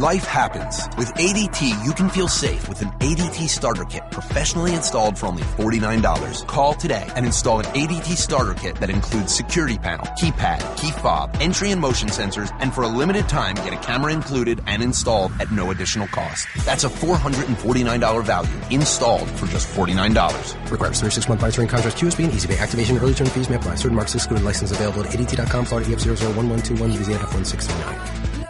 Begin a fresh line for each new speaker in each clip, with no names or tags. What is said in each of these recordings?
Life happens. With ADT, you can feel safe with an ADT starter kit professionally installed for only $49. Call today and install an ADT starter kit that includes security panel, keypad, key fob, entry and motion sensors, and for a limited time, get a camera included and installed at no additional cost. That's a $449 value installed for just $49.
Requires 36-month monitoring contract, QSB, and easy pay activation. Early term fees may apply. Certain marks excluded. License available at ADT.com, Florida EF001121, UBZ F1639.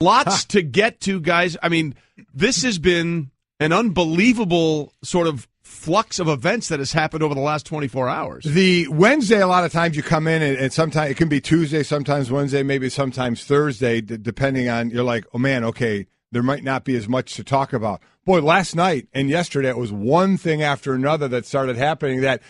Lots to get to, guys. I mean, this has been an unbelievable sort of flux of events that has happened over the last 24 hours.
The Wednesday, a lot of times you come in, and sometimes it can be Tuesday, sometimes Wednesday, maybe sometimes Thursday, depending on, you're like, oh, man, okay, there might not be as much to talk about. Boy, last night and yesterday, it was one thing after another that started happening that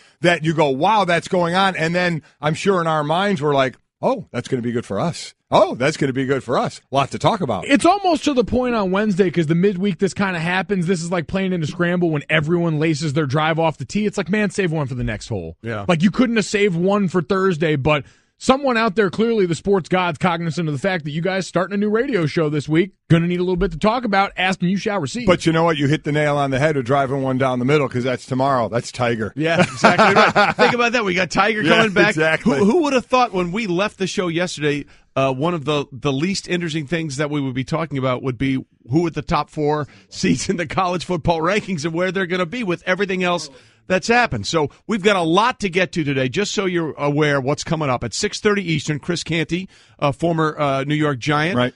you go, wow, that's going on. And then I'm sure in our minds we're like, oh, that's going to be good for us. Oh, that's going to be good for us. A lot to talk about.
It's almost to the point on Wednesday because the midweek this kind of happens. This is like playing in a scramble when everyone laces their drive off the tee. It's like, man, save one for the next hole.
Yeah.
Like you couldn't have saved one for Thursday, but someone out there, clearly the sports god's cognizant of the fact that you guys starting a new radio show this week. Going to need a little bit to talk about. Ask and you shall receive.
But you know what? You hit the nail on the head with driving one down the middle because that's tomorrow. That's Tiger.
Yeah, exactly right. Think about that. We got Tiger coming back.
Exactly.
Who would have thought when we left the show yesterday, one of the least interesting things that we would be talking about would be who at the top 4 seats in the college football rankings and where they're going to be with everything else that's happened. So we've got a lot to get to today, just so you're aware what's coming up. At 6:30 Eastern, Chris Canty, former New York Giant,
right.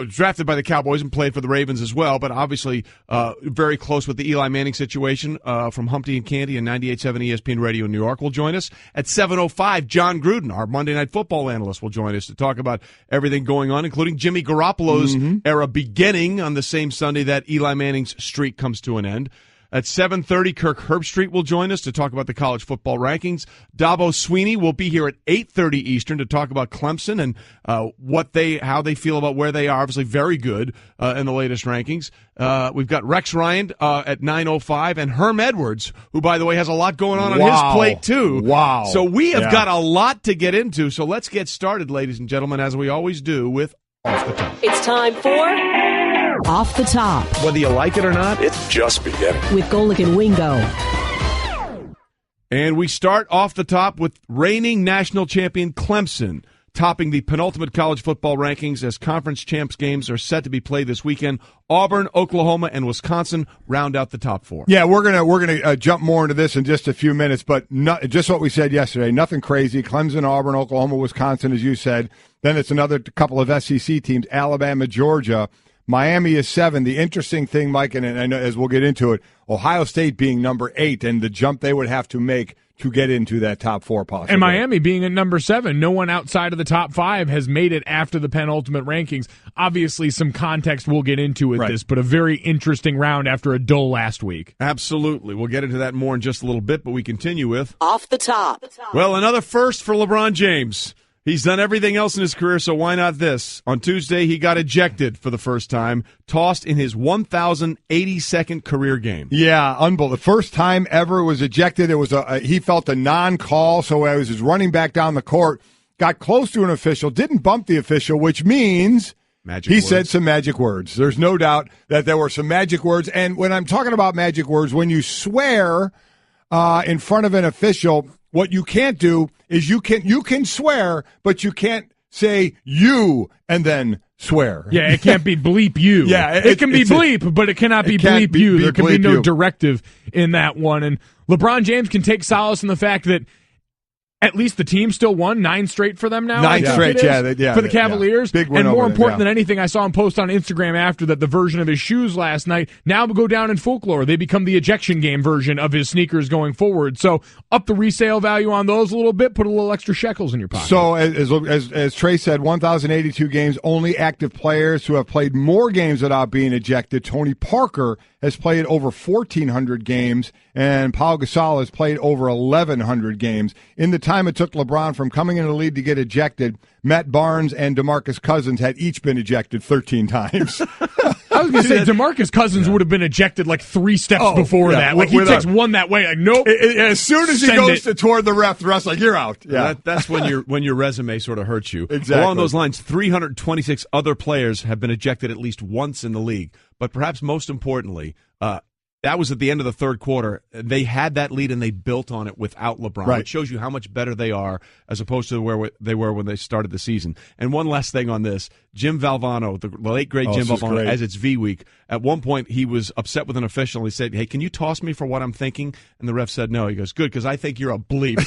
Drafted by the Cowboys and played for the Ravens as well, but obviously very close with the Eli Manning situation from Humpty and Canty and 98.7 ESPN Radio in New York will join us. At 7:05, John Gruden, our Monday Night Football analyst, will join us to talk about everything going on, including Jimmy Garoppolo's era beginning on the same Sunday that Eli Manning's streak comes to an end. At 7:30, Kirk Herbstreit will join us to talk about the college football rankings. Dabo Sweeney will be here at 8:30 Eastern to talk about Clemson and how they feel about where they are. Obviously, very good in the latest rankings. We've got Rex Ryan at 9:05 and Herm Edwards, who, by the way, has a lot going on his plate too.
Wow!
So we have got a lot to get into. So let's get started, ladies and gentlemen, as we always do with Off the Top.
It's time for Off the Top.
Whether you like it or not,
it's just beginning.
With Golic and Wingo.
And we start off the top with reigning national champion Clemson, topping the penultimate college football rankings as conference champs games are set to be played this weekend. Auburn, Oklahoma, and Wisconsin round out the top 4.
Yeah, we're gonna jump more into this in just a few minutes, but just what we said yesterday, nothing crazy. Clemson, Auburn, Oklahoma, Wisconsin, as you said. Then it's another couple of SEC teams, Alabama, Georgia. Miami is 7. The interesting thing, Mike, and I know as we'll get into it, Ohio State being number 8 and the jump they would have to make to get into that top 4 possibly.
And Miami being at number 7. No one outside of the top 5 has made it after the penultimate rankings. Obviously, some context we'll get into with this, but a very interesting round after a dull last week.
Absolutely. We'll get into that more in just a little bit, but we continue with
Off the Top.
Well, another first for LeBron James. He's done everything else in his career, so why not this? On Tuesday, he got ejected for the first time, tossed in his 1,082nd career game.
Yeah, unbelievable. The first time ever was ejected. It was he felt a non-call, so he was running back down the court, got close to an official, didn't bump the official, which means he said some magic words. There's no doubt that there were some magic words. And when I'm talking about magic words, when you swear in front of an official, what you can't do is you can swear, but you can't say you and then swear.
Yeah, it can't be bleep you.
Yeah,
it can be bleep, but it cannot be bleep you. There can be no directive in that one. And LeBron James can take solace in the fact that at least the team still won 9 straight for them now.
9 straight,
for the Cavaliers.
Big win
and more
over
important
them,
than anything, I saw him post on Instagram after that the version of his shoes last night now go down in folklore. They become the ejection game version of his sneakers going forward. So up the resale value on those a little bit, put a little extra shekels in your pocket.
So as Trey said, 1,082 games, only active players who have played more games without being ejected. Tony Parker has played over 1,400 games, and Pau Gasol has played over 1,100 games. In the time it took LeBron from coming in the lead to get ejected, Matt Barnes and DeMarcus Cousins had each been ejected 13 times.
I was going to say DeMarcus Cousins would have been ejected like 3 steps before that. Like he takes one that way. Like nope.
As soon as he goes toward the ref, the ref's like, "You're out." Yeah,
that's when your resume sort of hurts you.
Exactly.
Along those lines, 326 other players have been ejected at least once in the league. But perhaps most importantly, that was at the end of the third quarter. They had that lead, and they built on it without LeBron, which shows you how much better they are as opposed to where they were when they started the season. And one last thing on this, Jim Valvano, the late, great Jim Valvano, as it's V-Week, at one point he was upset with an official. He said, "Hey, can you toss me for what I'm thinking?" And the ref said no. He goes, "Good, because I think you're a bleep."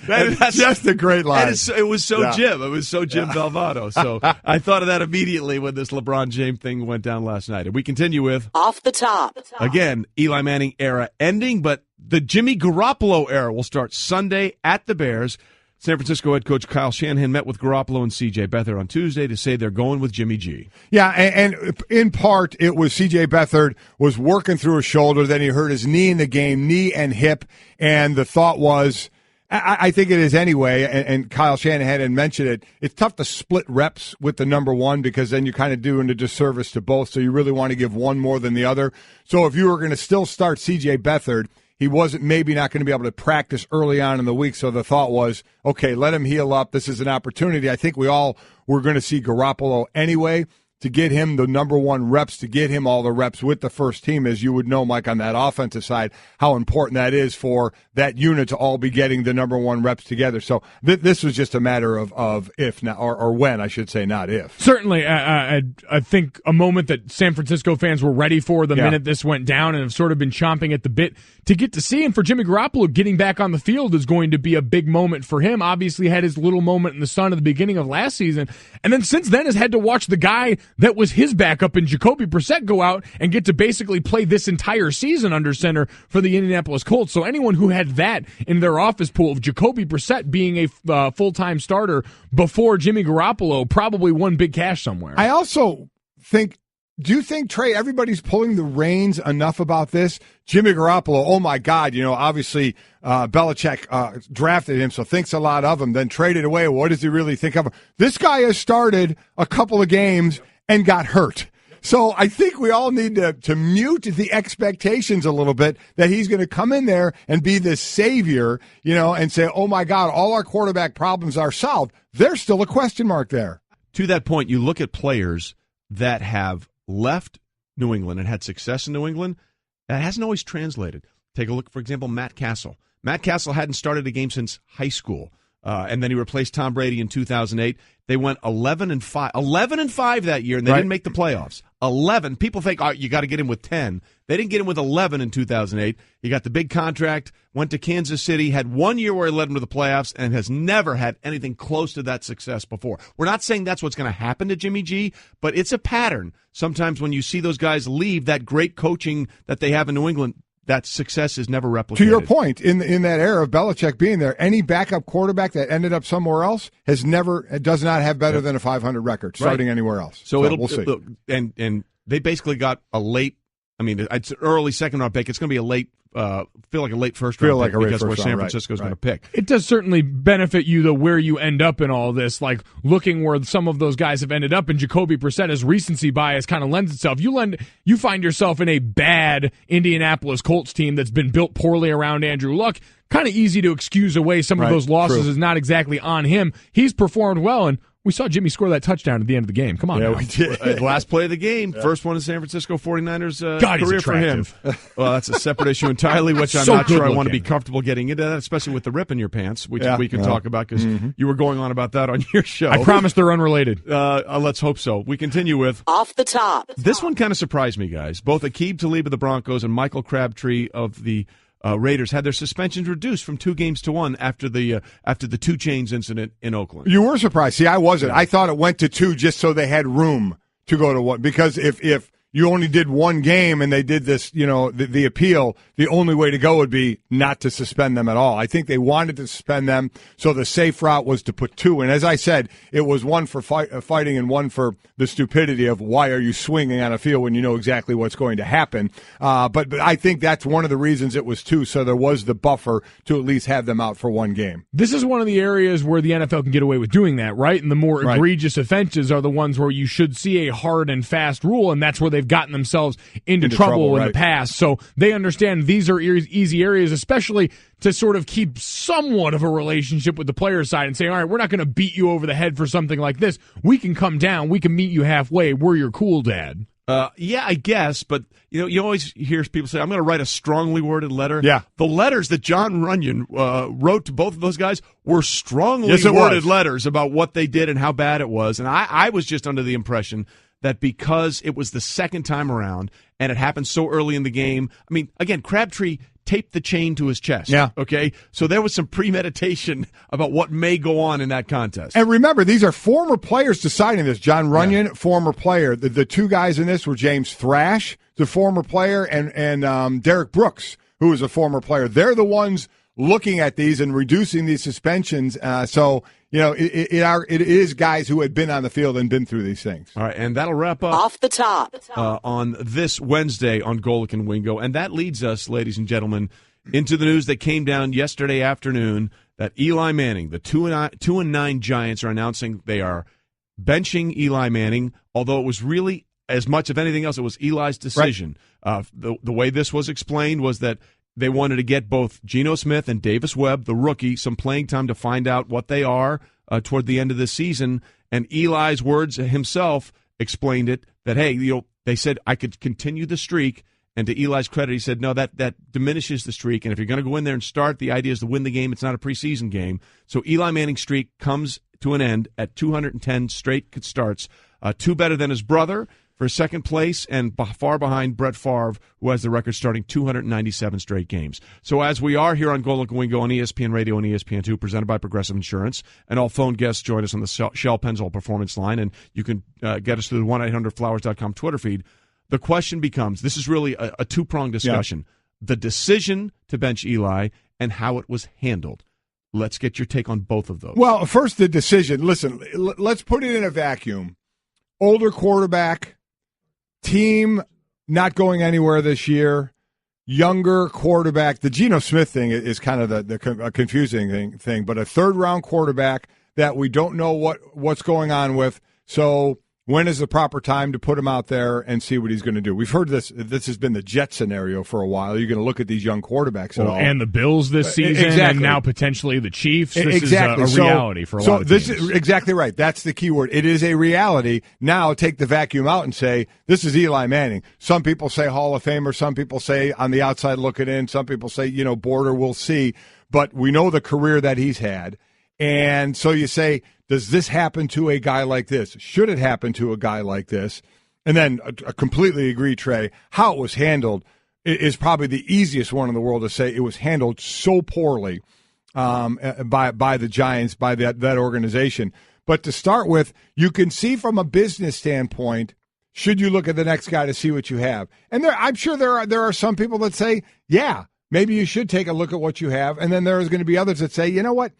That's just a great line.
It was so Jim. It was so Jim Valvano. So I thought of that immediately when this LeBron James thing went down last night. And we continue with
Off the Top.
Again, Eli Manning era ending, but the Jimmy Garoppolo era will start Sunday at the Bears. San Francisco head coach Kyle Shanahan met with Garoppolo and C.J. Beathard on Tuesday to say they're going with Jimmy G.
Yeah, and in part, it was C.J. Beathard was working through his shoulder, then he hurt his knee in the game, knee and hip, and the thought was, I think it is anyway, and Kyle Shanahan had mentioned it, it's tough to split reps with the number one because then you're kind of doing a disservice to both, so you really want to give one more than the other. So if you were going to still start C.J. Beathard, he wasn't maybe not going to be able to practice early on in the week, so the thought was, okay, let him heal up. This is an opportunity. I think we all were going to see Garoppolo anyway to get him the number one reps, to get him all the reps with the first team, as you would know, Mike, on that offensive side, how important that is for that unit to all be getting the number one reps together. So this was just a matter of if, not, or when, I should say, not if.
Certainly, I think a moment that San Francisco fans were ready for the minute this went down and have sort of been chomping at the bit to get to see. And for Jimmy Garoppolo, getting back on the field is going to be a big moment for him. Obviously had his little moment in the sun at the beginning of last season, and then since then has had to watch the guy that was his backup in Jacoby Brissett go out and get to basically play this entire season under center for the Indianapolis Colts. So anyone who had that in their office pool of Jacoby Brissett being a full-time starter before Jimmy Garoppolo probably won big cash somewhere.
I also think, do you think, Trey, everybody's pulling the reins enough about this? Jimmy Garoppolo, oh my God, obviously Belichick drafted him, so thinks a lot of him, then traded away. What does he really think of him? This guy has started a couple of games and got hurt. So I think we all need to mute the expectations a little bit that he's going to come in there and be this savior, and say, oh, my God, all our quarterback problems are solved. There's still a question mark there.
To that point, you look at players that have left New England and had success in New England. That hasn't always translated. Take a look, for example, Matt Castle. Matt Castle hadn't started a game since high school. And then he replaced Tom Brady in 2008. They went 11-5. 11-5 that year, and they didn't make the playoffs. 11. People think, you got to get him with 10. They didn't get him with 11 in 2008. He got the big contract, went to Kansas City, had 1 year where he led them to the playoffs, and has never had anything close to that success before. We're not saying that's what's going to happen to Jimmy G, but it's a pattern. Sometimes when you see those guys leave, that great coaching that they have in New England, that success is never replicated.
To your point, in that era of Belichick being there, any backup quarterback that ended up somewhere else does not have better than a 500 record starting anywhere else.
So
we'll see.
And they basically got a late. I mean, it's an early second round pick. It's going to be a late. Feel like a late first round pick because where San Francisco is going to pick.
It does certainly benefit you, though, where you end up in all this. Like looking where some of those guys have ended up, and Jacoby Brissett as recency bias kind of lends itself. You find yourself in a bad Indianapolis Colts team that's been built poorly around Andrew Luck. Kind of easy to excuse away some of those losses is not exactly on him. He's performed well, and we saw Jimmy score that touchdown at the end of the game. Come on,
we did.
Last play of the game, first one in San Francisco 49ers
God,
career for him. Well, that's a separate issue entirely, which I'm not sure I want to be comfortable getting into that, especially with the rip in your pants, which we can talk about because you were going on about that on your show.
I promise they're unrelated.
Let's hope so. We continue with
Off the Top.
This one kind of surprised me, guys. Both Aqib Talib of the Broncos and Michael Crabtree of the Raiders had their suspensions reduced from 2 games to 1 after the 2 Chainz incident in Oakland.
You were surprised. See, I wasn't. I thought it went to 2 just so they had room to go to 1. Because if you only did one game and they did this, the appeal, the only way to go would be not to suspend them at all. I think they wanted to suspend them, so the safe route was to put 2. And as I said, it was one for fighting and one for the stupidity of why are you swinging on a field when you know exactly what's going to happen. But I think that's one of the reasons it was 2, so there was the buffer to at least have them out for one game.
This is one of the areas where the NFL can get away with doing that, right? And the more egregious offenses are the ones where you should see a hard and fast rule, and that's where they've gotten themselves into trouble in the past. So they understand these are easy areas, especially to sort of keep somewhat of a relationship with the player side and say, all right, we're not going to beat you over the head for something like this. We can come down. We can meet you halfway. We're your cool dad.
Yeah, I guess, but you always hear people say, I'm going to write a strongly worded letter.
Yeah.
The letters that John Runyon wrote to both of those guys were strongly worded letters about what they did and how bad it was. And I was just under the impression that because it was the second time around and it happened so early in the game, I mean, again, Crabtree taped the chain to his chest.
Yeah.
Okay? So there was some premeditation about what may go on in that contest.
And remember, these are former players deciding this. John Runyon, former player. The 2 guys in this were James Thrash, the former player, and Derek Brooks, who is a former player. They're the ones looking at these and reducing these suspensions. It is guys who had been on the field and been through these things.
All right, and that'll wrap up
Off the Top
on this Wednesday on Golic and Wingo. And that leads us, ladies and gentlemen, into the news that came down yesterday afternoon that Eli Manning, the 2-9 Giants, are announcing they are benching Eli Manning, although it was really, as much of anything else, it was Eli's decision. Right. The way this was explained was that they wanted to get both Geno Smith and Davis Webb, the rookie, some playing time to find out what they are toward the end of the season. And Eli's words himself explained it, that, hey, they said I could continue the streak. And to Eli's credit, he said, no, that diminishes the streak. And if you're going to go in there and start, the idea is to win the game. It's not a preseason game. So Eli Manning's streak comes to an end at 210 straight starts, 2 better than his brother for second place, and far behind Brett Favre, who has the record starting 297 straight games. So as we are here on Golic and Wingo on ESPN Radio and ESPN2, presented by Progressive Insurance, and all phone guests join us on the Shell Pennzoil Performance Line, and you can get us through the 1-800-Flowers.com Twitter feed. The question becomes, this is really a two-pronged discussion, the decision to bench Eli and how it was handled. Let's get your take on both of those.
Well, first the decision. Listen, let's put it in a vacuum. Older quarterback, team not going anywhere this year, younger quarterback. The Geno Smith thing is kind of the confusing thing, but a third-round quarterback that we don't know what's going on with. So when is the proper time to put him out there and see what he's going to do? We've heard this. This has been the Jet scenario for a while. You're going to look at these young quarterbacks at all.
And the Bills this season, and now potentially the Chiefs. This is a reality for a lot of teams.
This is exactly right. That's the key word. It is a reality. Now take the vacuum out and say, this is Eli Manning. Some people say Hall of Famer. Some people say on the outside looking in. Some people say, border, we'll see. But we know the career that he's had. And so you say, does this happen to a guy like this? Should it happen to a guy like this? And then I completely agree, Trey. How it was handled is probably the easiest one in the world to say. It was handled so poorly by the Giants, by that organization. But to start with, you can see from a business standpoint, should you look at the next guy to see what you have? And I'm sure there are some people that say, yeah, maybe you should take a look at what you have. And then there's going to be others that say, you know what?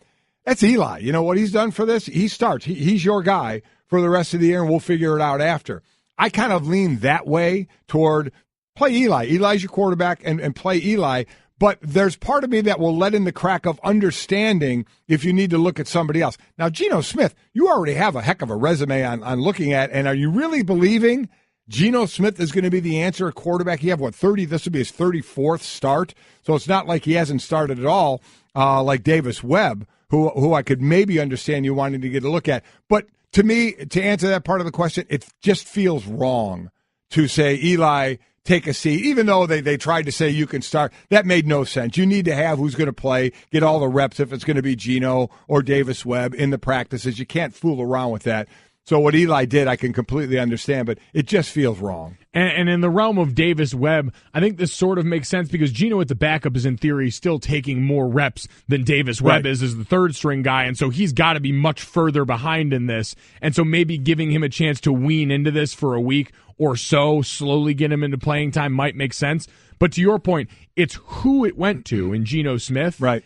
That's Eli. You know what he's done for this? He starts. He's your guy for the rest of the year, and we'll figure it out after. I kind of lean that way toward play Eli. Eli's your quarterback, and play Eli. But there's part of me that will let in the crack of understanding if you need to look at somebody else. Now, Geno Smith, you already have a heck of a resume on looking at, and are you really believing Geno Smith is going to be the answer at quarterback? He have, 30? This would be his 34th start. So it's not like he hasn't started at all like Davis Webb, who I could maybe understand you wanting to get a look at. But to me, to answer that part of the question, it just feels wrong to say, Eli, take a seat. Even though they tried to say you can start, that made no sense. You need to have who's going to play, get all the reps if it's going to be Geno or Davis Webb in the practices. You can't fool around with that. So what Eli did, I can completely understand, but it just feels wrong.
And in the realm of Davis Webb, I think this sort of makes sense because Geno at the backup is in theory still taking more reps than Davis Webb is as the third string guy, and so he's got to be much further behind in this. And so maybe giving him a chance to wean into this for a week or so, slowly get him into playing time might make sense. But to your point, it's who it went to in Geno Smith.
Right.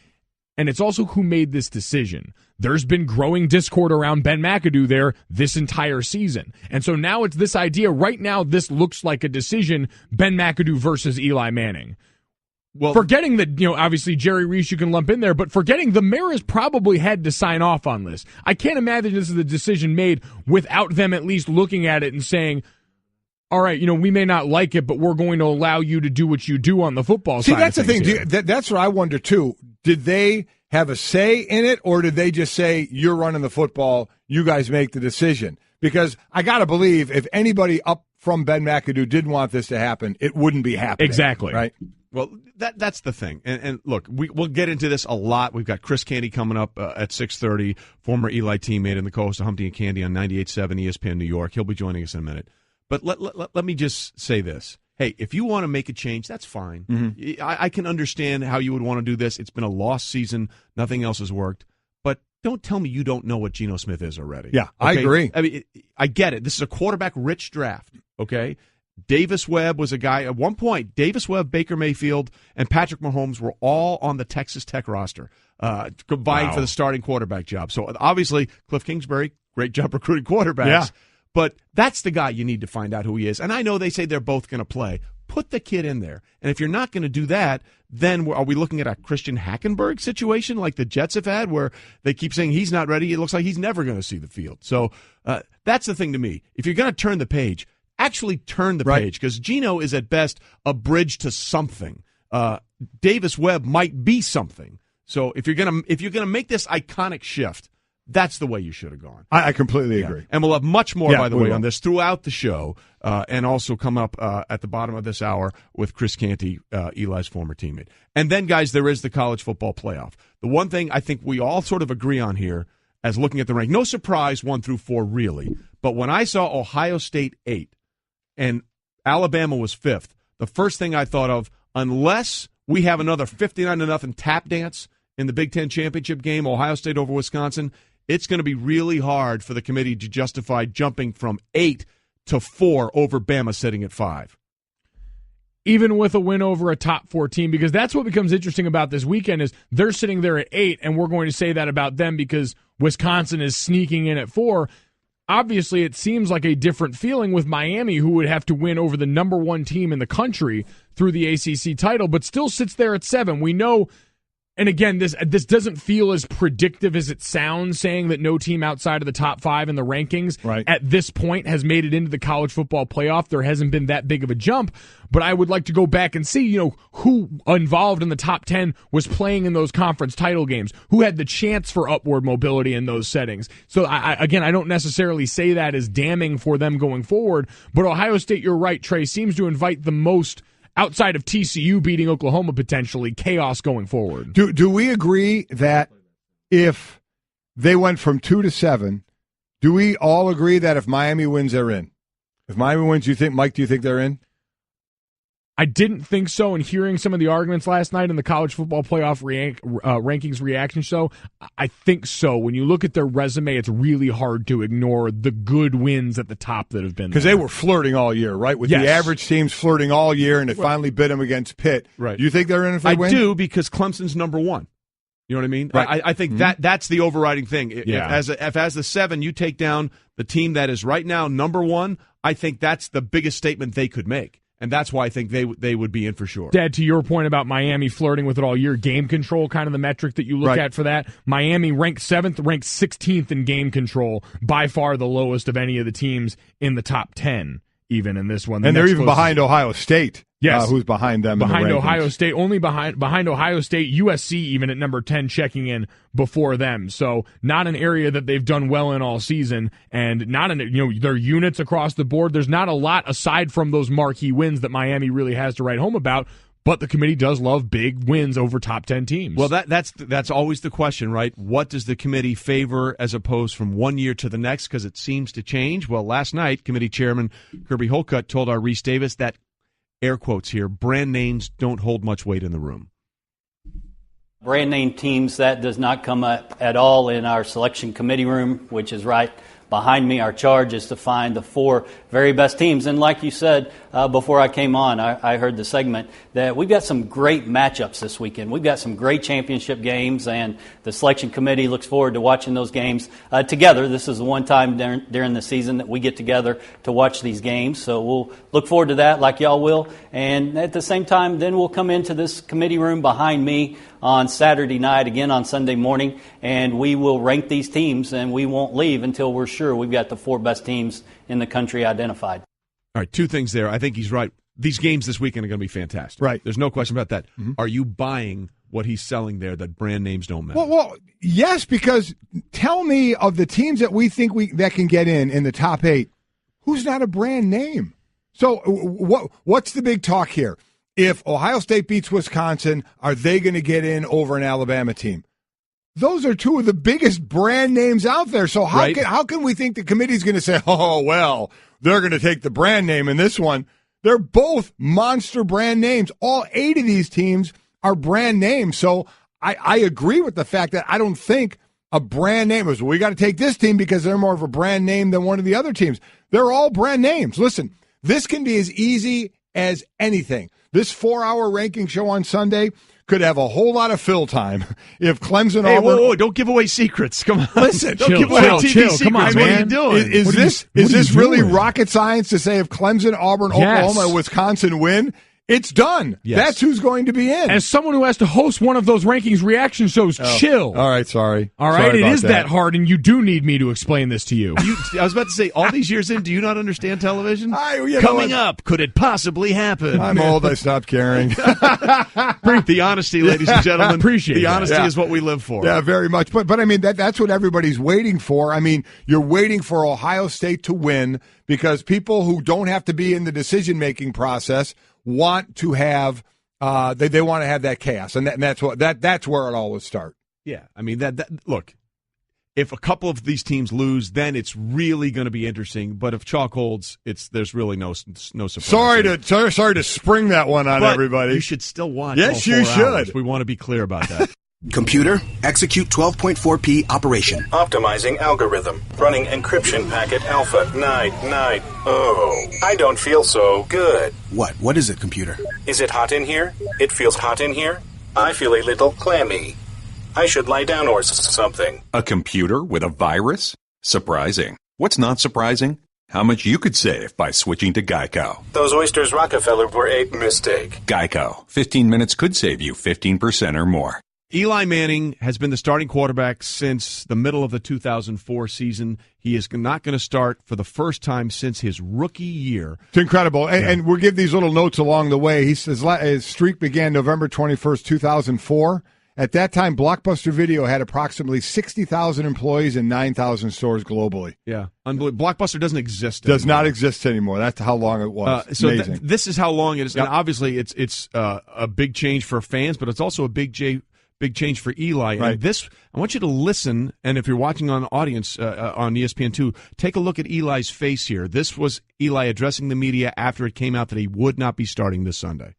And it's also who made this decision. There's been growing discord around Ben McAdoo there this entire season. And so now it's this idea. Right now, this looks like a decision, Ben McAdoo versus Eli Manning. Well, forgetting that, obviously Jerry Reese you can lump in there, but forgetting the Maras probably had to sign off on this. I can't imagine this is a decision made without them at least looking at it and saying, all right, we may not like it, but we're going to allow you to do what you do on the football side.
See, that's the thing. That's what I wonder, too. Did they have a say in it, or did they just say, you're running the football, you guys make the decision? Because I got to believe if anybody up from Ben McAdoo didn't want this to happen, it wouldn't be happening.
Exactly.
Right?
Well, that's the thing. And look, we'll get into this a lot. We've got Chris Canty coming up at 6:30, former Eli teammate and the co-host of Humpty and Candy on 98.7 ESPN New York. He'll be joining us in a minute. But let me just say this. Hey, if you want to make a change, that's fine. Mm-hmm. I can understand how you would want to do this. It's been a lost season. Nothing else has worked. But don't tell me you don't know what Geno Smith is already.
Yeah, okay? I agree.
I mean, I get it. This is a quarterback-rich draft, okay? Davis Webb was a guy at one point. Davis Webb, Baker Mayfield, and Patrick Mahomes were all on the Texas Tech roster, vying for the starting quarterback job. So obviously, Cliff Kingsbury, great job recruiting quarterbacks. Yeah. But that's the guy you need to find out who he is. And I know they say they're both going to play. Put the kid in there. And if you're not going to do that, then are we looking at a Christian Hackenberg situation like the Jets have had where they keep saying he's not ready? It looks like he's never going to see the field. So that's the thing to me. If you're going to turn the page, actually turn the page, because Geno is at best a bridge to something. Davis Webb might be something. So if you're gonna make this iconic shift, that's the way you should have gone.
I completely agree.
And we'll have much more, by the way, on this throughout the show, and also come up at the bottom of this hour with Chris Canty, Eli's former teammate. And then, guys, there is the college football playoff. The one thing I think we all sort of agree on here as looking at the rank, no surprise 1 through 4 really, but when I saw Ohio State 8 and Alabama was 5th, the first thing I thought of, unless we have another 59-0 tap dance in the Big Ten championship game, Ohio State over Wisconsin, it's going to be really hard for the committee to justify jumping from 8 to 4 over Bama sitting at 5.
Even with a win over a top 4 team, because that's what becomes interesting about this weekend is they're sitting there at 8, and we're going to say that about them because Wisconsin is sneaking in at 4. Obviously, it seems like a different feeling with Miami, who would have to win over the number 1 team in the country through the ACC title, but still sits there at 7. We know. And again, this doesn't feel as predictive as it sounds, saying that no team outside of the top 5 in the rankings at this point has made it into the college football playoff. There hasn't been that big of a jump, but I would like to go back and see, who involved in the top 10 was playing in those conference title games, who had the chance for upward mobility in those settings. So I don't necessarily say that as damning for them going forward, but Ohio State, you're right, Trey, seems to invite the most, outside of TCU beating Oklahoma potentially, chaos going forward.
Do we agree that if they went from 2 to 7, do we all agree that if Miami wins, they're in? If Miami wins, do you think they're in?
I didn't think so, and hearing some of the arguments last night in the college football playoff rankings reaction show, I think so. When you look at their resume, it's really hard to ignore the good wins at the top that have been there.
Because they were flirting all year, right? With the average teams flirting all year, and it finally bit them against Pitt.
Right.
Do you think they're in if they win?
I do, because Clemson's number 1. You know what I mean?
Right.
I think that's the overriding thing. If as the 7 you take down the team that is right now number 1, I think that's the biggest statement they could make. And that's why I think they would be in for sure.
Dad, to your point about Miami flirting with it all year, game control kind of the metric that you look at for that. Miami ranked 7th, ranked 16th in game control, by far the lowest of any of the teams in the top 10, even in this one.
And they're even behind Ohio State.
Yes.
Who's behind them?
Behind
in the
Ohio State, only behind Ohio State, USC even at number 10 checking in before them. So not an area that they've done well in all season, and not their units across the board. There's not a lot aside from those marquee wins that Miami really has to write home about. But the committee does love big wins over top 10 teams.
Well, that's always the question, right? What does the committee favor as opposed from one year to the next? Because it seems to change. Well, last night, committee chairman Kirby Holcutt told our Reese Davis that, air quotes here, brand names don't hold much weight in the room.
Brand name teams, that does not come up at all in our selection committee room, which is right behind me. Our charge is to find the 4 very best teams. And like you said before I came on, I heard the segment, that we've got some great matchups this weekend. We've got some great championship games, and the selection committee looks forward to watching those games together. This is the one time during the season that we get together to watch these games. So we'll look forward to that like y'all will. And at the same time, then we'll come into this committee room behind me on Saturday night, again on Sunday morning, and we will rank these teams, and we won't leave until we're sure we've got the 4 best teams in the country identified.
All right, 2 things there. I think he's right. These games this weekend are going to be fantastic.
Right.
There's no question about that.
Mm-hmm.
Are you buying what he's selling there, that brand names don't matter?
Well, yes, because tell me of the teams that we think that can get in the top 8, who's not a brand name? So what's the big talk here? If Ohio State beats Wisconsin, are they going to get in over an Alabama team? Those are 2 of the biggest brand names out there. So how can we think the committee's going to say, oh, well, they're going to take the brand name in this one? They're both monster brand names. All 8 of these teams are brand names. So I agree with the fact that I don't think a brand name is, we got to take this team because they're more of a brand name than one of the other teams. They're all brand names. Listen, this can be as easy as anything. This 4-hour ranking show on Sunday could have a whole lot of fill time if Clemson.
Hey,
Auburn.
whoa, don't give away secrets. Come on,
listen,
don't give away TV secrets.
Come on, man.
What are you doing?
Is this really
doing?
rocket science to say if Clemson, Auburn, Oklahoma, and Wisconsin win, it's done?
Yes.
That's who's going to be in.
As someone who has to host one of those rankings reaction shows, chill.
All right, sorry.
All right, it is that hard, and you do need me to explain this to you.
I was about to say, all these years in, do you not understand television?
You know
Coming up, could it possibly happen?
I'm old. I stopped caring.
The honesty, ladies and gentlemen.
Appreciate
the
that.
honesty is what we live for.
Yeah, very much. But I mean, that's what everybody's waiting for. I mean, you're waiting for Ohio State to win because people who don't have to be in the decision-making process want to have they want to have that chaos, and that's where it all would start.
Yeah, I mean that look, if a couple of these teams lose, then it's really going to be interesting. But if chalk holds, there's really no surprise.
Sorry to spring that one on everybody.
You should still watch.
Yes,
all 4
you should.
hours. We want to be clear about that.
Computer, execute 12.4p operation.
Optimizing algorithm. Running encryption packet alpha. Night. Oh, I don't feel so good.
What is it, computer?
Is it hot in here? It feels hot in here. I feel a little clammy. I should lie down or something.
A computer with a virus? Surprising. What's not surprising? How much you could save by switching to Geico.
Those oysters Rockefeller were a mistake.
Geico. 15 minutes could save you 15% or more.
Eli Manning has been the starting quarterback since the middle of the 2004 season. He is not going to start for the first time since his rookie year.
It's incredible. And we'll give these little notes along the way. He says his streak began November 21st, 2004. At that time, Blockbuster Video had approximately 60,000 employees and 9,000 stores globally.
Yeah. Unbelievable. Blockbuster doesn't exist anymore.
Does not exist anymore. That's how long it was.
So
Amazing.
This is how long it is.
Yep.
And obviously, it's a big change for fans, but it's also a big change for Eli.
Right.
And this, I want you to listen, and if you're watching on audience on ESPN2, take a look at Eli's face here. This was Eli addressing the media after it came out that he would not be starting this Sunday.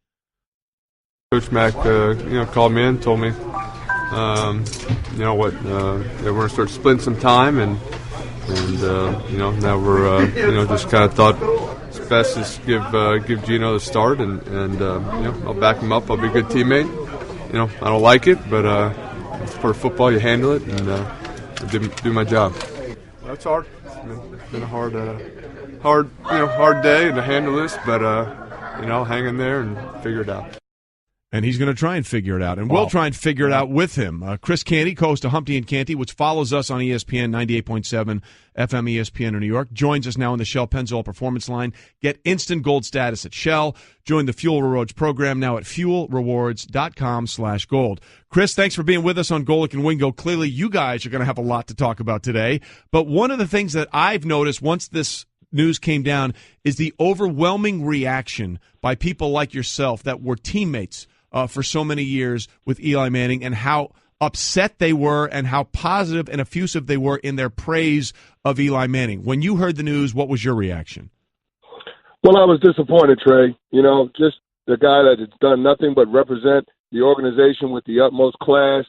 Coach Mack, called me in, told me, they were going to start splitting some time, and now we're, just kind of thought it's best to give Gino the start, and I'll back him up. I'll be a good teammate. I don't like it, but it's for football. You handle it, and do my job. That's hard. It's been a hard day to handle this, but hang in there and figure it out.
And he's going to try and figure it out, and we'll try and figure it out with him. Chris Canty, co-host of Humpty and Canty, which follows us on ESPN 98.7 FM ESPN in New York, joins us now in the Shell Pennzoil Performance Line. Get instant gold status at Shell. Join the Fuel Rewards program now at fuelrewards.com/gold. Chris, thanks for being with us on Golic and Wingo. Clearly, you guys are going to have a lot to talk about today. But one of the things that I've noticed once this news came down is the overwhelming reaction by people like yourself that were teammates for so many years with Eli Manning, and how upset they were and how positive and effusive they were in their praise of Eli Manning. When you heard the news, what was your reaction?
Well, I was disappointed, Trey. Just the guy that has done nothing but represent the organization with the utmost class,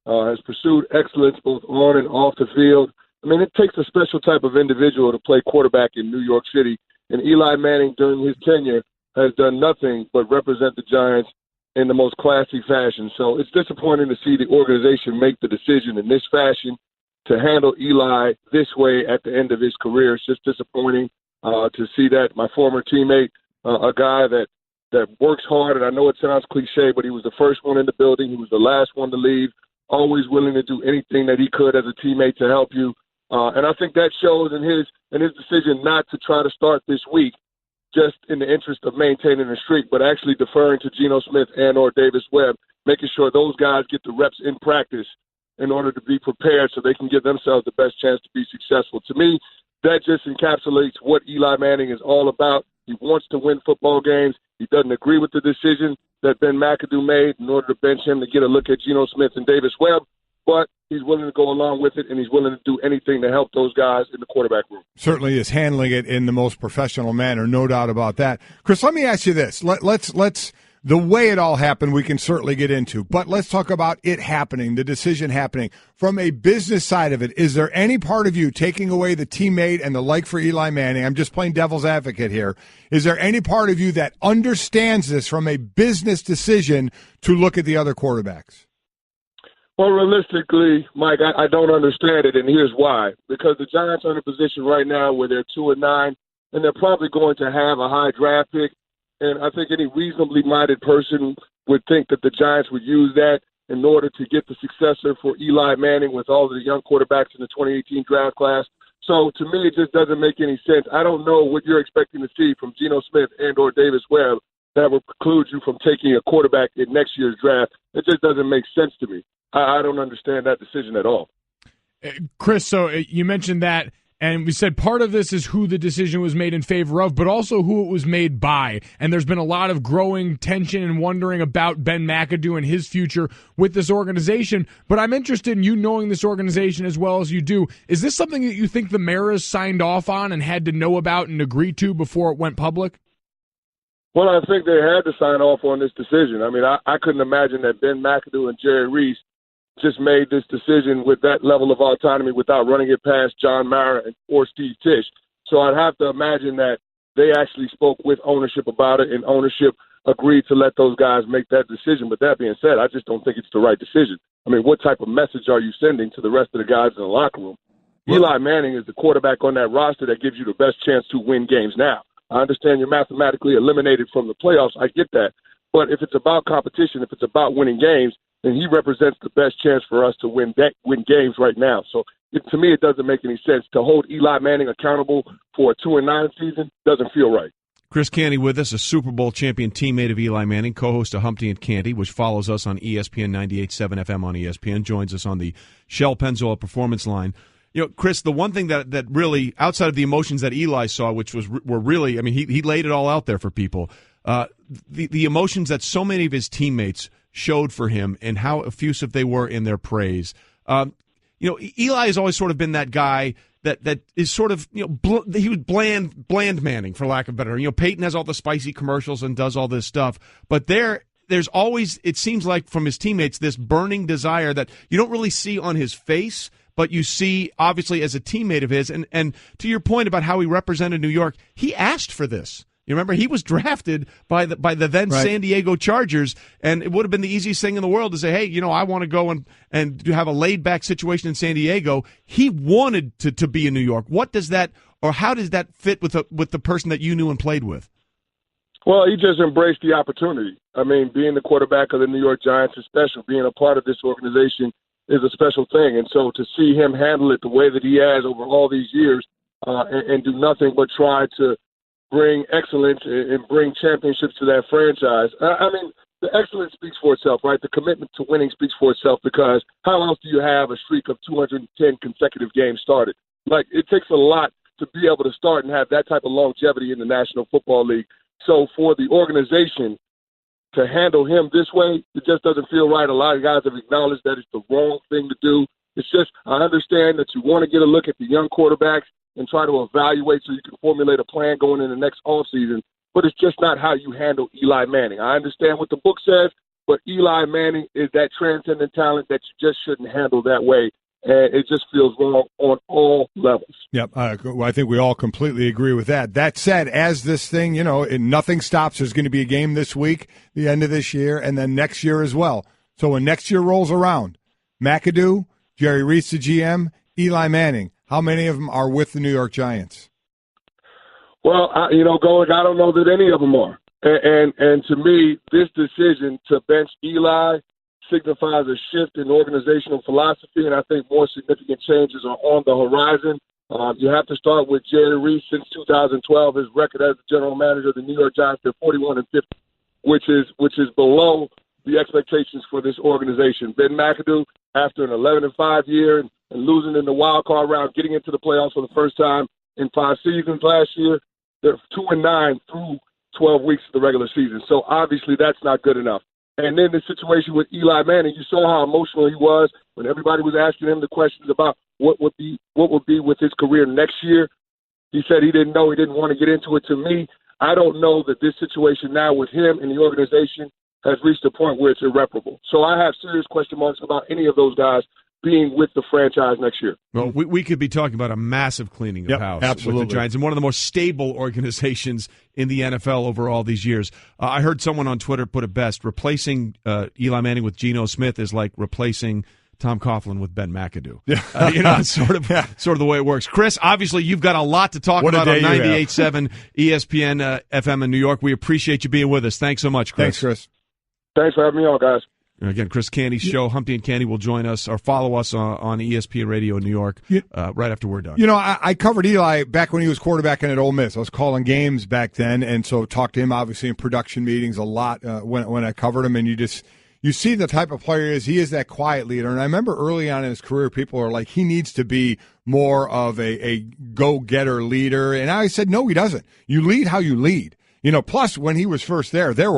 has pursued excellence both on and off the field. I mean, it takes a special type of individual to play quarterback in New York City, and Eli Manning during his tenure has done nothing but represent the Giants in the most classy fashion. So it's disappointing to see the organization make the decision in this fashion to handle Eli this way at the end of his career. It's just disappointing to see that my former teammate, a guy that works hard, and I know it sounds cliche, but he was the first one in the building. He was the last one to leave, always willing to do anything that he could as a teammate to help you. And I think that shows in his decision not to try to start this week just in the interest of maintaining a streak, but actually deferring to Geno Smith and or Davis Webb, making sure those guys get the reps in practice in order to be prepared so they can give themselves the best chance to be successful. To me, that just encapsulates what Eli Manning is all about. He wants to win football games. He doesn't agree with the decision that Ben McAdoo made in order to bench him to get a look at Geno Smith and Davis Webb, but he's willing to go along with it, and he's willing to do anything to help those guys in the quarterback room.
Certainly is handling it in the most professional manner, no doubt about that. Chris, let me ask you this. Let's the way it all happened, we can certainly get into, but let's talk about it happening, the decision happening. From a business side of it, is there any part of you taking away the teammate and the like for Eli Manning? I'm just playing devil's advocate here. Is there any part of you that understands this from a business decision to look at the other quarterbacks?
Well, realistically, Mike, I don't understand it, and here's why. Because the Giants are in a position right now where they're 2-9, and they're probably going to have a high draft pick. And I think any reasonably minded person would think that the Giants would use that in order to get the successor for Eli Manning with all of the young quarterbacks in the 2018 draft class. So to me, it just doesn't make any sense. I don't know what you're expecting to see from Geno Smith and or Davis Webb that would preclude you from taking a quarterback in next year's draft. It just doesn't make sense to me. I don't understand that decision at all.
Chris, so you mentioned that, and we said part of this is who the decision was made in favor of, but also who it was made by. And there's been a lot of growing tension and wondering about Ben McAdoo and his future with this organization. But I'm interested in you knowing this organization as well as you do. Is this something that you think the Maras signed off on and had to know about and agree to before it went public?
Well, I think they had to sign off on this decision. I mean, I couldn't imagine that Ben McAdoo and Jerry Reese just made this decision with that level of autonomy without running it past John Mara or Steve Tisch. So I'd have to imagine that they actually spoke with ownership about it, and ownership agreed to let those guys make that decision. But that being said, I just don't think it's the right decision. I mean, what type of message are you sending to the rest of the guys in the locker room? Eli Manning is the quarterback on that roster that gives you the best chance to win games now. I understand you're mathematically eliminated from the playoffs. I get that. But if it's about competition, if it's about winning games, then he represents the best chance for us to win games right now. So to me, it doesn't make any sense. To hold Eli Manning accountable for a 2-9 season doesn't feel right.
Chris Canty with us, a Super Bowl champion teammate of Eli Manning, co-host of Humpty and Canty, which follows us on ESPN 98.7 FM on ESPN, joins us on the Shell Pennzoil Performance Line. You know, Chris, the one thing that really, outside of the emotions that Eli saw, which were really, I mean, he laid it all out there for people, the emotions that so many of his teammates showed for him and how effusive they were in their praise. Eli has always sort of been that guy that is sort of, he was bland Manning, for lack of better. Peyton has all the spicy commercials and does all this stuff, but there's always, it seems like from his teammates, this burning desire that you don't really see on his face, but you see obviously as a teammate of his. And to your point about how he represented New York, he asked for this. You remember, he was drafted by the then right. San Diego Chargers, and it would have been the easiest thing in the world to say, hey, I want to go and have a laid-back situation in San Diego. He wanted to be in New York. What does that, or how does that fit with the person that you knew and played with?
Well, he just embraced the opportunity. I mean, being the quarterback of the New York Giants is special. Being a part of this organization is a special thing. And so to see him handle it the way that he has over all these years and do nothing but try to bring excellence and bring championships to that franchise. I mean, the excellence speaks for itself, right? The commitment to winning speaks for itself, because how else do you have a streak of 210 consecutive games started? Like, it takes a lot to be able to start and have that type of longevity in the National Football League. So for the organization to handle him this way, it just doesn't feel right. A lot of guys have acknowledged that it's the wrong thing to do. It's just, I understand that you want to get a look at the young quarterbacks and try to evaluate so you can formulate a plan going in the next offseason, but it's just not how you handle Eli Manning. I understand what the book says, but Eli Manning is that transcendent talent that you just shouldn't handle that way. And it just feels wrong on all levels.
Yep, I think we all completely agree with that. That said, as this thing, nothing stops. There's going to be a game this week, the end of this year, and then next year as well. So when next year rolls around, McAdoo, Jerry Reese, the GM, Eli Manning, how many of them are with the New York Giants?
Well, Golic, I don't know that any of them are. And to me, this decision to bench Eli signifies a shift in organizational philosophy, and I think more significant changes are on the horizon. You have to start with Jerry Reese. Since 2012, his record as the general manager of the New York Giants, they're 41-50, which is below the expectations for this organization. Ben McAdoo, after an 11-5 year and losing in the wild card round, getting into the playoffs for the first time in 5 seasons last year, they're 2-9 through 12 weeks of the regular season. So obviously that's not good enough. And then the situation with Eli Manning, you saw how emotional he was when everybody was asking him the questions about what would be with his career next year. He said he didn't know. He didn't want to get into it. To me, I don't know that this situation now with him and the organization has reached a point where it's irreparable. So I have serious question marks about any of those guys being with the franchise next year.
Well, we could be talking about a massive cleaning of house
absolutely.
with the Giants and one of the most stable organizations in the NFL over all these years. I heard someone on Twitter put it best: replacing Eli Manning with Geno Smith is like replacing Tom Coughlin with Ben McAdoo. It's sort of the way it works. Chris, obviously you've got a lot to talk about on 98.7 ESPN FM in New York. We appreciate you being with us. Thanks so much, Chris.
Thanks, Chris.
Thanks for having me on, guys.
Again, Chris Canty's show, Humpty and Canty, will join us or follow us on ESPN Radio in New York right after we're done.
I covered Eli back when he was quarterbacking at Ole Miss. I was calling games back then, and so talked to him obviously in production meetings a lot when I covered him. And you see the type of player he is. He is that quiet leader. And I remember early on in his career, people are like, he needs to be more of a go-getter leader. And I said, no, he doesn't. You lead how you lead. Plus when he was first there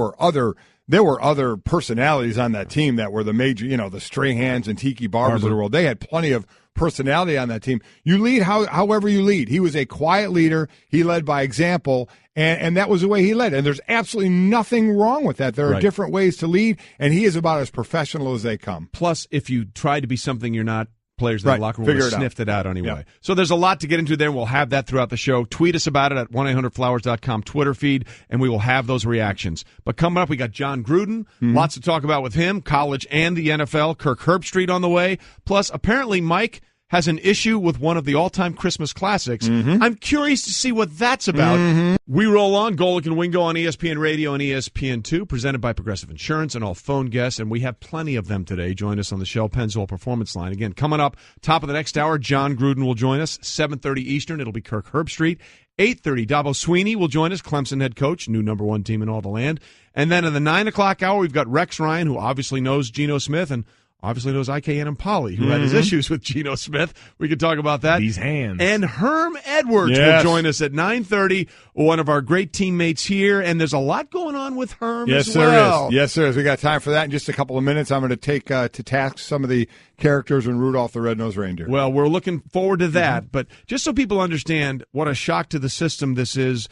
were other personalities on that team that were the major, the Strahans and Tiki Barbers of the world. They had plenty of personality on that team. You lead however you lead. He was a quiet leader. He led by example, and that was the way he led. And there's absolutely nothing wrong with that. There are different ways to lead, and he is about as professional as they come.
Plus, if you try to be something you're not, players in the locker room sniffed it out anyway. Yep. So there's a lot to get into there. We'll have that throughout the show. Tweet us about it at 1-800-Flowers.com Twitter feed, and we will have those reactions. But coming up, we got John Gruden. Lots to talk about with him, college and the NFL. Kirk Herbstreit on the way. Plus, apparently, Mike has an issue with one of the all-time Christmas classics. I'm curious to see what that's about. We roll on Golic and Wingo on ESPN Radio and ESPN2, presented by Progressive Insurance and all phone guests, and we have plenty of them today. Join us on the Shell Pennzoil Performance Line. Again, coming up, top of the next hour, John Gruden will join us, 7:30 Eastern. It'll be Kirk Herbstreit. 8:30, Dabo Sweeney will join us, Clemson head coach, new number one team in all the land. And then in the 9 o'clock hour, we've got Rex Ryan, who obviously knows Geno Smith, and obviously knows IKN and Polly, who had his issues with Geno Smith. We could talk about that.
These hands.
And Herm Edwards will join us at 9:30, one of our great teammates here. And there's a lot going on with Herm as well.
Yes, there is. We got time for that in just a couple of minutes. I'm going to take to task some of the characters in Rudolph the Red-Nosed Reindeer.
Well, we're looking forward to that. But just so people understand what a shock to the system this is,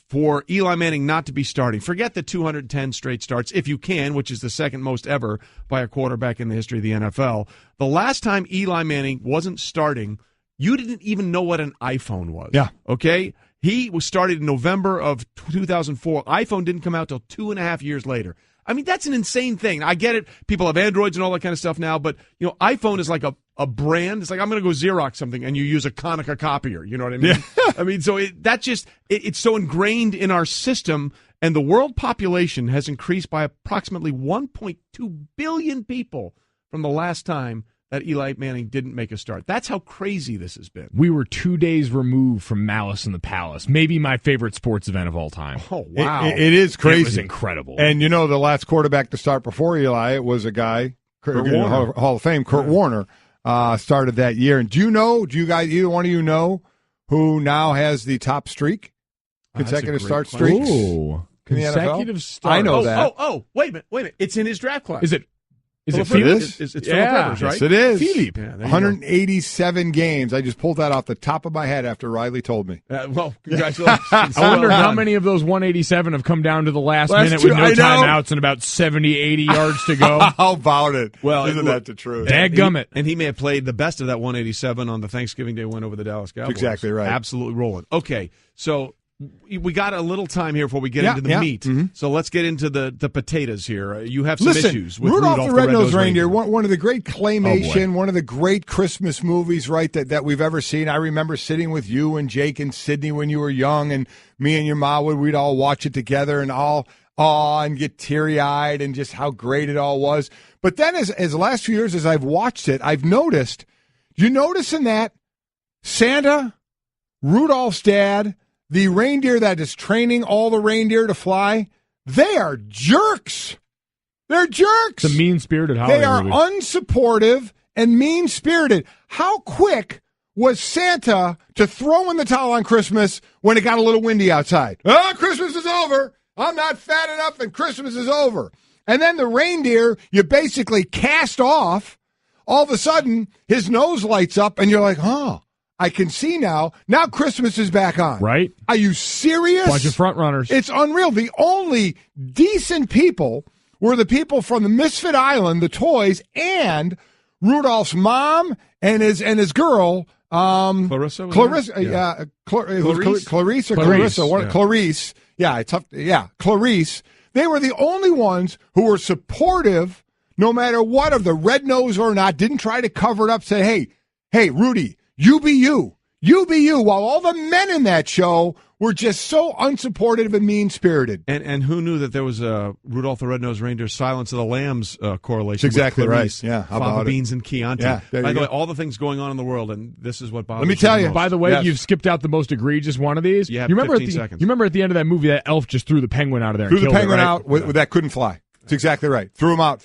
for Eli Manning not to be starting. Forget the 210 straight starts, if you can, which is the second most ever by a quarterback in the history of the NFL. The last time Eli Manning wasn't starting, you didn't even know what an iPhone was.
Yeah.
Okay? He was started in November of 2004. iPhone didn't come out till 2.5 years later. I mean, that's an insane thing. I get it. People have Androids and all that kind of stuff now, but, iPhone is like a brand. It's like, I'm going to go Xerox something, and you use a Konica copier. You know what I mean? Yeah. I mean, so it's so ingrained in our system, and the world population has increased by approximately 1.2 billion people from the last time that Eli Manning didn't make a start. That's how crazy this has been.
We were 2 days removed from Malice in the Palace, maybe my favorite sports event of all time.
Oh, wow.
It is crazy.
It was incredible.
And, the last quarterback to start before Eli was a guy, Hall of Fame, Kurt Warner, started that year. And do you guys, either one of you know, who now has the top streak, consecutive start streaks.
Ooh, consecutive start.
I know that.
Oh, wait a minute. It's in his draft class.
Is it
Philip
Philip?
Rivers? It's Philip Rivers, right?
Yes, it is.
Philippe.
Yeah,
187 games. I just pulled that off the top of my head after Riley told me.
Well, congratulations.
I wonder how many of those 187 have come down to the last minute with no timeouts and about 70, 80 yards to go.
How about it?
Well,
isn't that the truth?
Dadgummit.
And he may have played the best of that 187 on the Thanksgiving Day win over the Dallas Cowboys.
Exactly right.
Absolutely rolling. Okay, so we got a little time here before we get into the meat.
Mm-hmm.
So let's get into the potatoes here. You have some issues with
Rudolph the Red-Nosed Reindeer.
Reindeer.
One of the great claymation, one of the great Christmas movies, right, that we've ever seen. I remember sitting with you and Jake and Sydney when you were young, and me and your mom, we'd all watch it together and all awe and get teary-eyed and just how great it all was. But then as the last few years, as I've watched it, I've noticed, you notice in that Santa, Rudolph's dad, the reindeer that is training all the reindeer to fly, they are jerks. They're jerks.
It's a mean-spirited holiday
They are
movie.
unsupportive and mean-spirited. How quick was Santa to throw in the towel on Christmas when it got a little windy outside? Oh, Christmas is over. I'm not fat enough and Christmas is over. And then the reindeer, you basically cast off. All of a sudden, his nose lights up and you're like, oh, I can see now. Now Christmas is back on.
Right?
Are you serious?
Bunch of front runners.
It's unreal. The only decent people were the people from the Misfit Island, the toys, and Rudolph's mom and his girl,
Clarissa.
Clarice. Yeah, it's tough. Yeah, Clarice. They were the only ones who were supportive, no matter what, of the red nose or not. Didn't try to cover it up. Say, hey, Rudy. You be you. You be you. While all the men in that show were just so unsupportive and mean-spirited.
And who knew that there was a Rudolph the Red-Nosed Reindeer Silence of the Lambs correlation?
That's exactly
with Clarice,
right. Yeah, how
Fava
about
Beans and Chianti.
Yeah,
By the way, all the things going on in the world, and this is what bothers
Let me tell you.
most.
By the way,
Yes.
you've skipped out the most egregious one of these.
You have
remember
15 seconds.
You remember at the end of that movie, that elf just threw the penguin out of there.
Threw
and
the
killed
penguin
it, right?
out with that couldn't fly. That's exactly right. Threw him out.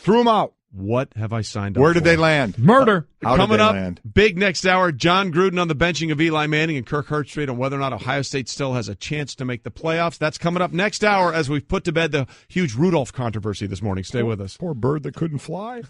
What have I signed up
Where did
for?
they land?
Murder.
How did
Coming
they
up,
land?
big next hour, John Gruden on the benching of Eli Manning and Kirk Herbstreit on whether or not Ohio State still has a chance to make the playoffs. That's coming up next hour as we've put to bed the huge Rudolph controversy this morning. Stay with us.
Poor bird that couldn't fly.